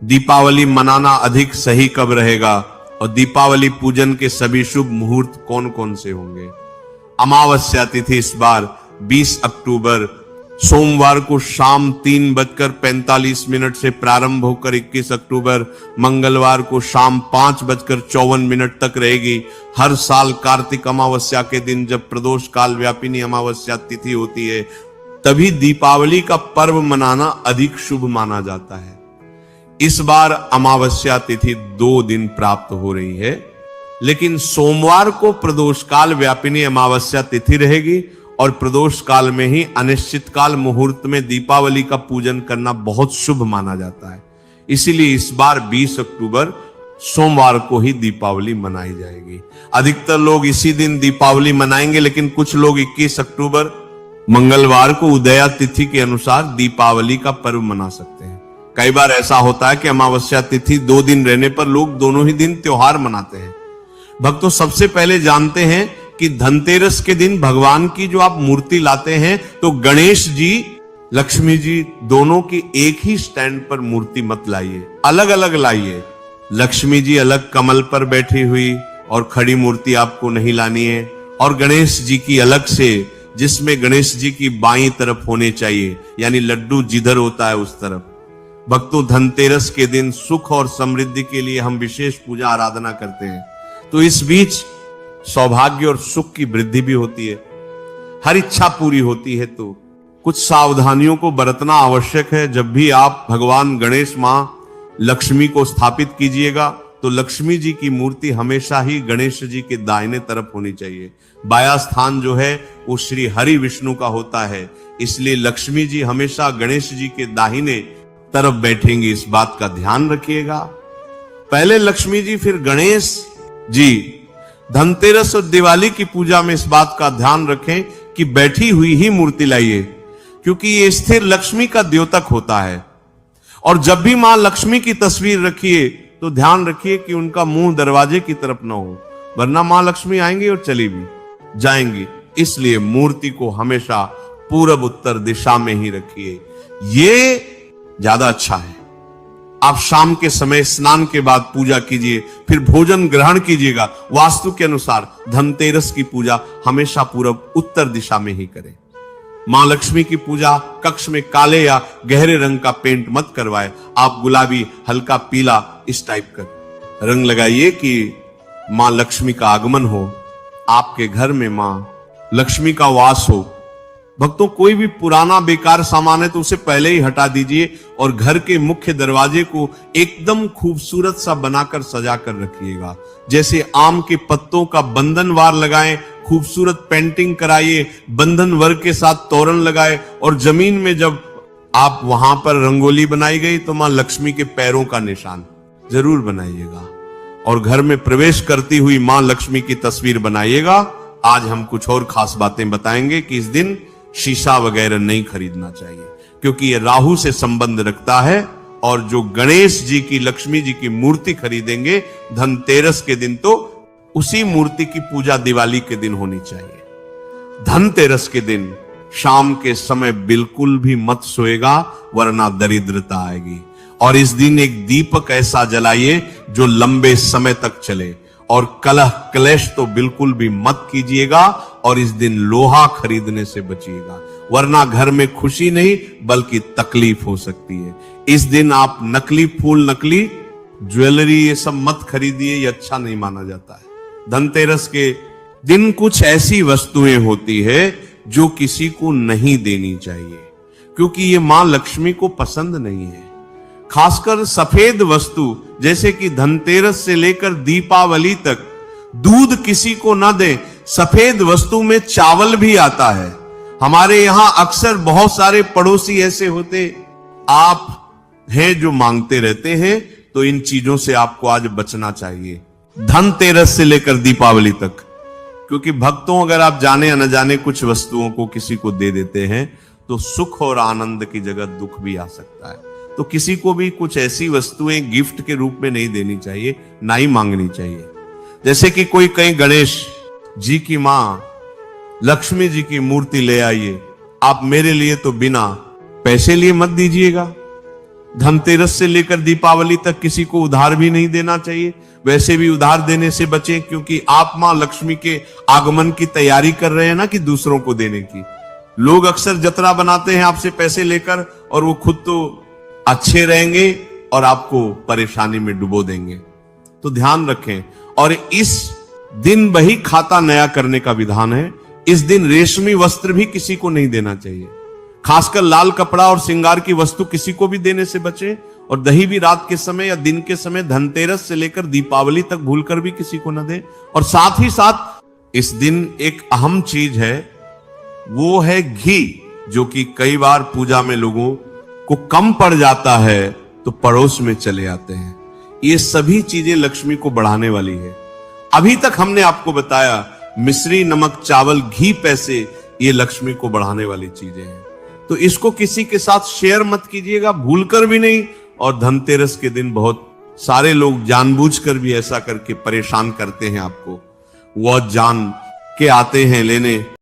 दीपावली मनाना अधिक सही कब रहेगा और दीपावली पूजन के सभी शुभ मुहूर्त कौन कौन से होंगे? अमावस्या तिथि इस बार 20 अक्टूबर सोमवार को शाम 3:45 से प्रारंभ होकर 21 अक्टूबर मंगलवार को शाम 5:54 तक रहेगी। हर साल कार्तिक अमावस्या के दिन जब प्रदोष काल व्यापिनी अमावस्या तिथि होती है तभी दीपावली का पर्व मनाना अधिक शुभ माना जाता है। इस बार अमावस्या तिथि 2 दिन प्राप्त हो रही है, लेकिन सोमवार को प्रदोष काल व्यापिनी अमावस्या तिथि रहेगी और प्रदोष काल में ही अनिश्चित काल मुहूर्त में दीपावली का पूजन करना बहुत शुभ माना जाता है। इसीलिए इस बार 20 अक्टूबर सोमवार को ही दीपावली मनाई जाएगी। अधिकतर लोग इसी दिन दीपावली मनाएंगे, लेकिन कुछ लोग 21 अक्टूबर मंगलवार को उदया तिथि के अनुसार दीपावली का पर्व मना सकते हैं। कई बार ऐसा होता है कि अमावस्या तिथि 2 दिन रहने पर लोग दोनों ही दिन त्योहार मनाते हैं। भक्तों, सबसे पहले जानते हैं कि धनतेरस के दिन भगवान की जो आप मूर्ति लाते हैं तो गणेश जी लक्ष्मी जी दोनों की एक ही स्टैंड पर मूर्ति मत लाइए, अलग अलग लाइए। लक्ष्मी जी अलग कमल पर बैठी हुई और खड़ी मूर्ति आपको नहीं लानी है, और गणेश जी की अलग से, जिसमें गणेश जी की बाईं तरफ होने चाहिए, यानी लड्डू जिधर होता है उस तरफ। भक्तों, धनतेरस के दिन सुख और समृद्धि के लिए हम विशेष पूजा आराधना करते हैं, तो इस बीच सौभाग्य और सुख की वृद्धि भी होती है, हर इच्छा पूरी होती है। तो कुछ सावधानियों को बरतना आवश्यक है। जब भी आप भगवान गणेश मां लक्ष्मी को स्थापित कीजिएगा तो लक्ष्मी जी की मूर्ति हमेशा ही गणेश जी के दाहिने तरफ होनी चाहिए। बाया स्थान जो है वो श्री हरि विष्णु का होता है, इसलिए लक्ष्मी जी हमेशा गणेश जी के दाहिने तरफ बैठेंगी, इस बात का ध्यान रखिएगा। पहले लक्ष्मी जी फिर गणेश जी। धनतेरस और दिवाली की पूजा में इस बात का ध्यान रखें कि बैठी हुई ही मूर्ति लाइए, क्योंकि ये स्थिर लक्ष्मी का द्योतक होता है। और जब भी मां लक्ष्मी की तस्वीर रखिए तो ध्यान रखिए कि उनका मुंह दरवाजे की तरफ न हो, वरना मां लक्ष्मी आएंगी और चली भी जाएंगी। इसलिए मूर्ति को हमेशा पूरब उत्तर दिशा में ही रखिए, ये ज्यादा अच्छा है। आप शाम के समय स्नान के बाद पूजा कीजिए, फिर भोजन ग्रहण कीजिएगा। वास्तु के अनुसार धनतेरस की पूजा हमेशा पूरब उत्तर दिशा में ही करें। मां लक्ष्मी की पूजा कक्ष में काले या गहरे रंग का पेंट मत करवाए, आप गुलाबी, हल्का पीला, इस टाइप का रंग लगाइए कि मां लक्ष्मी का आगमन हो, आपके घर में मां लक्ष्मी का वास हो। भक्तों, कोई भी पुराना बेकार सामान है तो उसे पहले ही हटा दीजिए और घर के मुख्य दरवाजे को एकदम खूबसूरत सा बनाकर सजा कर रखिएगा। जैसे आम के पत्तों का बंधनवार लगाएं, खूबसूरत पेंटिंग कराइए, बंधन वर्ग के साथ तोरण लगाए, और जमीन में जब आप वहां पर रंगोली बनाई गई तो मां लक्ष्मी के पैरों का निशान जरूर बनाइएगा, और घर में प्रवेश करती हुई मां लक्ष्मी की तस्वीर बनाइएगा। आज हम कुछ और खास बातें बताएंगे कि इस दिन शीशा वगैरह नहीं खरीदना चाहिए, क्योंकि यह राहु से संबंध रखता है। और जो गणेश जी की, लक्ष्मी जी की मूर्ति खरीदेंगे धनतेरस के दिन, तो उसी मूर्ति की पूजा दिवाली के दिन होनी चाहिए। धनतेरस के दिन शाम के समय बिल्कुल भी मत सोएगा, वरना दरिद्रता आएगी। और इस दिन एक दीपक ऐसा जलाइए जो लंबे समय तक चले, और कलह क्लेश तो बिल्कुल भी मत कीजिएगा, और इस दिन लोहा खरीदने से बचिएगा, वरना घर में खुशी नहीं बल्कि तकलीफ हो सकती है। इस दिन आप नकली फूल, नकली ज्वेलरी, ये सब मत खरीदिए, ये अच्छा नहीं माना जाता है। धनतेरस के दिन कुछ ऐसी वस्तुएं होती है जो किसी को नहीं देनी चाहिए, क्योंकि ये मां लक्ष्मी को पसंद नहीं है। खासकर सफेद वस्तु, जैसे कि धनतेरस से लेकर दीपावली तक दूध किसी को न दें। सफेद वस्तु में चावल भी आता है। हमारे यहां अक्सर बहुत सारे पड़ोसी ऐसे होते आप हैं जो मांगते रहते हैं, तो इन चीजों से आपको आज बचना चाहिए, धनतेरस से लेकर दीपावली तक। क्योंकि भक्तों, अगर आप जाने या न जाने कुछ वस्तुओं को किसी को दे देते हैं तो सुख और आनंद की जगह दुख भी आ सकता है। तो किसी को भी कुछ ऐसी वस्तुएं गिफ्ट के रूप में नहीं देनी चाहिए, ना ही मांगनी चाहिए। जैसे कि कोई कहीं गणेश जी की मां लक्ष्मी जी की मूर्ति ले आइए, आप मेरे लिए तो बिना पैसे लिए मत दीजिएगा, धनतेरस से लेकर दीपावली तक किसी को उधार भी नहीं देना चाहिए। वैसे भी उधार देने से बचें, क्योंकि आप मां लक्ष्मी के आगमन की तैयारी कर रहे हैं ना, कि दूसरों को देने की। लोग अक्सर जतरा बनाते हैं आपसे पैसे लेकर, और वो खुद तो अच्छे रहेंगे और आपको परेशानी में डुबो देंगे। तो ध्यान रखें। और इस दिन बही खाता नया करने का विधान है। इस दिन रेशमी वस्त्र भी किसी को नहीं देना चाहिए। खासकर लाल कपड़ा और श्रृंगार की वस्तु किसी को भी देने से बचें। और दही भी रात के समय या दिन के समय धनतेरस से लेकर दीपावली तक भूलकर भी किसी को न दें। और साथ ही साथ इस दिन एक अहम चीज है, वो है घी, जो कि कई बार पूजा में लोगों को कम पड़ जाता है तो पड़ोस में चले आते हैं। ये सभी चीजें लक्ष्मी को बढ़ाने वाली है। अभी तक हमने आपको बताया मिश्री, नमक, चावल, घी, पैसे, ये लक्ष्मी को बढ़ाने वाली चीजें हैं। तो इसको किसी के साथ शेयर मत कीजिएगा, भूलकर भी नहीं। और धनतेरस के दिन बहुत सारे लोग जानबूझकर भी ऐसा करके परेशान करते हैं आपको। वो जान के आते हैं लेने,